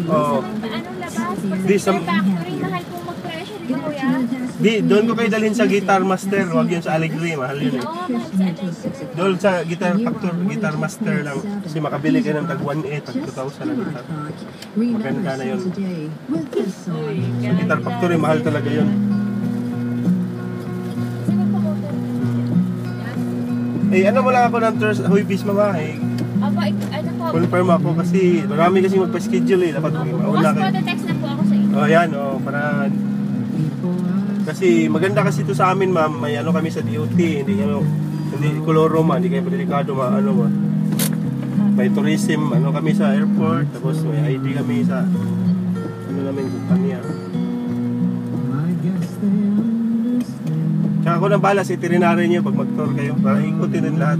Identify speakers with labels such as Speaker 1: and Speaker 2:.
Speaker 1: Oo.
Speaker 2: Anong labas?
Speaker 1: Di, sa,
Speaker 2: Factory, mahal pong mag-presyo, di ba kuya?
Speaker 1: di, doon ko kayo dalhin sa Guitar Master. Huwag yun sa Allegri, mahal yun eh.
Speaker 2: Oo, mahal sa Allegri.
Speaker 1: Doon sa Guitar Factor, Guitar Master lang. Kasi makabili kayo ng tag 1.8, tag 2,000 na guitar. Maganda na yun. Sa Guitar Factory, mahal talaga yun.
Speaker 2: Sino po order?
Speaker 1: Eh, ano mo lang ako ng Thursday, Huwebes mga eh.
Speaker 2: Aba, ano po?
Speaker 1: Confirm ako kasi marami kasi magpa-schedule eh. Dapat mauna
Speaker 2: Bukas po,
Speaker 1: kayo.
Speaker 2: text na po ako sa inyo.
Speaker 1: Oh, yan, oh, para... Kasi maganda kasi ito sa amin, ma'am. May ano kami sa DOT, hindi koloro man, hindi kayo delikado ma ano ba. May tourism, ano kami sa airport, tapos may ID kami sa ano namin kumpanya. Tsaka ako nang balas itinerary niyo pag mag-tour kayo para ikutin din lahat.